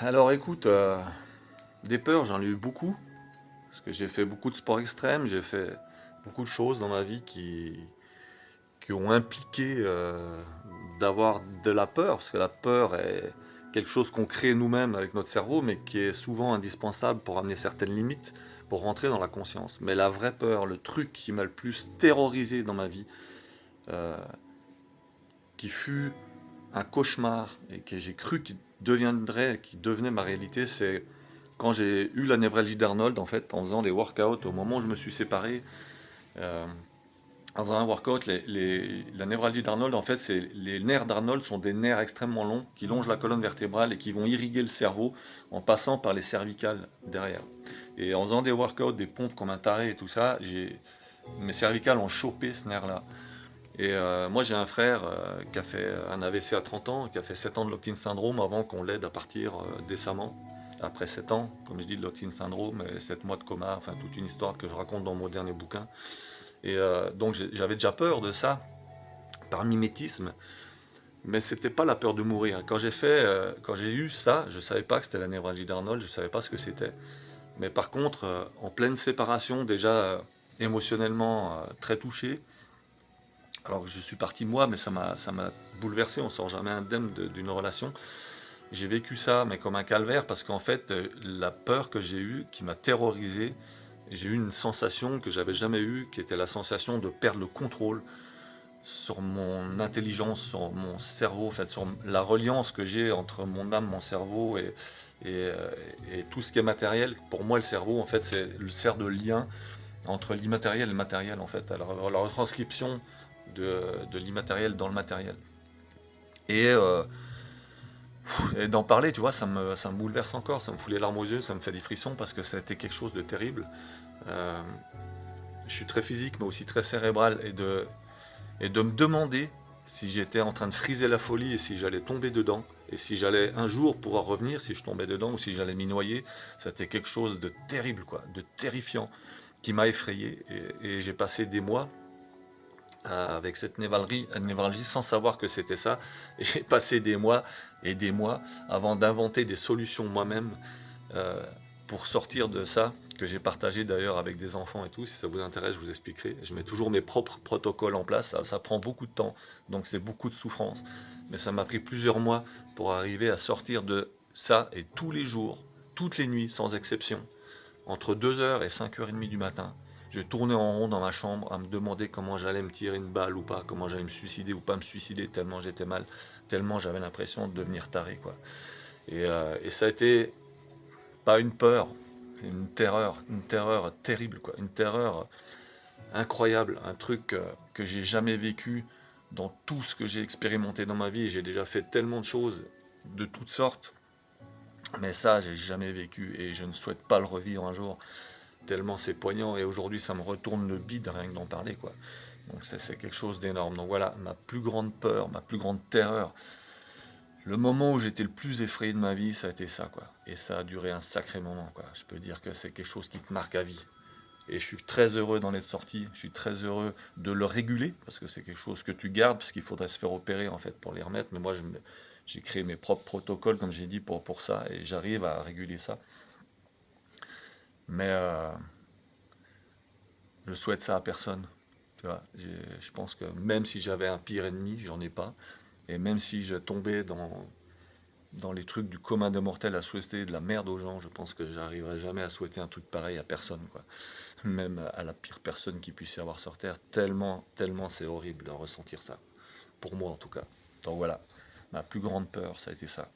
Alors écoute, des peurs, j'en ai eu beaucoup, parce que j'ai fait beaucoup de sports extrêmes, j'ai fait beaucoup de choses dans ma vie qui ont impliqué d'avoir de la peur, parce que la peur est quelque chose qu'on crée nous-mêmes avec notre cerveau, mais qui est souvent indispensable pour amener certaines limites, pour rentrer dans la conscience. Mais la vraie peur, le truc qui m'a le plus terrorisé dans ma vie, euh, qui fut un cauchemar et que j'ai cru qu'il deviendrait, qui devenait ma réalité, c'est quand j'ai eu la névralgie d'Arnold, en fait, en faisant des workouts, au moment où je me suis séparé, euh, en faisant un workout, la névralgie d'Arnold, en fait, c'est les nerfs d'Arnold sont des nerfs extrêmement longs qui longent la colonne vertébrale et qui vont irriguer le cerveau en passant par les cervicales derrière. Et en faisant des workouts, des pompes comme un taré et tout ça, mes cervicales ont chopé ce nerf-là. Et moi, j'ai un frère qui a fait un AVC à 30 ans, qui a fait 7 ans de locked-in syndrome avant qu'on l'aide à partir décemment. Après 7 ans, comme je dis, de locked-in syndrome, et 7 mois de coma, enfin toute une histoire que je raconte dans mon dernier bouquin. Et donc j'avais déjà peur de ça, par mimétisme, mais c'était pas la peur de mourir. Quand j'ai eu ça, je savais pas que c'était la névralgie d'Arnold, je savais pas ce que c'était. Mais par contre, en pleine séparation, déjà émotionnellement très touché, alors que je suis parti moi, mais ça m'a bouleversé. On sort jamais indemne d'une relation. J'ai vécu ça, mais comme un calvaire, parce qu'en fait, la peur que j'ai eue, qui m'a terrorisé, j'ai eu une sensation que j'avais jamais eue, qui était la sensation de perdre le contrôle sur mon intelligence, sur mon cerveau, en fait, sur la reliance que j'ai entre mon âme, mon cerveau et, euh, et tout ce qui est matériel. Pour moi, le cerveau, en fait, sert de lien entre l'immatériel et le matériel, en fait. Alors, la retranscription de l'immatériel dans le matériel. Et, euh, et d'en parler, tu vois, ça me bouleverse encore, ça me fout les larmes aux yeux, ça me fait des frissons parce que ça a été quelque chose de terrible. Euh, je suis très physique, mais aussi très cérébral, et de me demander si j'étais en train de friser la folie et si j'allais tomber dedans, et si j'allais un jour pouvoir revenir, si je tombais dedans ou si j'allais m'y noyer, c'était quelque chose de terrible, quoi, de terrifiant, qui m'a effrayé, et j'ai passé des mois avec cette névralgie sans savoir que c'était ça. Et j'ai passé des mois et des mois avant d'inventer des solutions moi-même euh, pour sortir de ça, que j'ai partagé d'ailleurs avec des enfants et tout. Si ça vous intéresse, je vous expliquerai. Je mets toujours mes propres protocoles en place. Ça prend beaucoup de temps, donc c'est beaucoup de souffrance. Mais ça m'a pris plusieurs mois pour arriver à sortir de ça, et tous les jours, toutes les nuits, sans exception, entre 2 heures et 5h30 du matin, je tournais en rond dans ma chambre à me demander comment j'allais me tirer une balle ou pas, comment j'allais me suicider ou pas me suicider, tellement j'étais mal, tellement j'avais l'impression de devenir taré, quoi. Et ça a été pas une peur, c'est une terreur terrible, quoi, une terreur incroyable, un truc que j'ai jamais vécu dans tout ce que j'ai expérimenté dans ma vie. J'ai déjà fait tellement de choses de toutes sortes, mais ça, j'ai jamais vécu et je ne souhaite pas le revivre un jour, tellement c'est poignant, et aujourd'hui ça me retourne le bide rien que d'en parler, quoi. Donc c'est quelque chose d'énorme. Donc voilà, ma plus grande peur, ma plus grande terreur, le moment où j'étais le plus effrayé de ma vie, ça a été ça, quoi. Et ça a duré un sacré moment, quoi. Je peux dire que c'est quelque chose qui te marque à vie. Et je suis très heureux d'en être sorti, je suis très heureux de le réguler, parce que c'est quelque chose que tu gardes, parce qu'il faudrait se faire opérer en fait pour les remettre. Mais moi j'ai créé mes propres protocoles, comme j'ai dit, pour ça, et j'arrive à réguler ça. Mais je souhaite ça à personne. Tu vois, je pense que même si j'avais un pire ennemi, j'en ai pas. Et même si je tombais dans les trucs du commun des mortels à souhaiter de la merde aux gens, je pense que j'arriverai jamais à souhaiter un truc pareil à personne, quoi. Même à la pire personne qui puisse y avoir sur Terre, tellement, tellement c'est horrible de ressentir ça. Pour moi en tout cas. Donc voilà, ma plus grande peur, ça a été ça.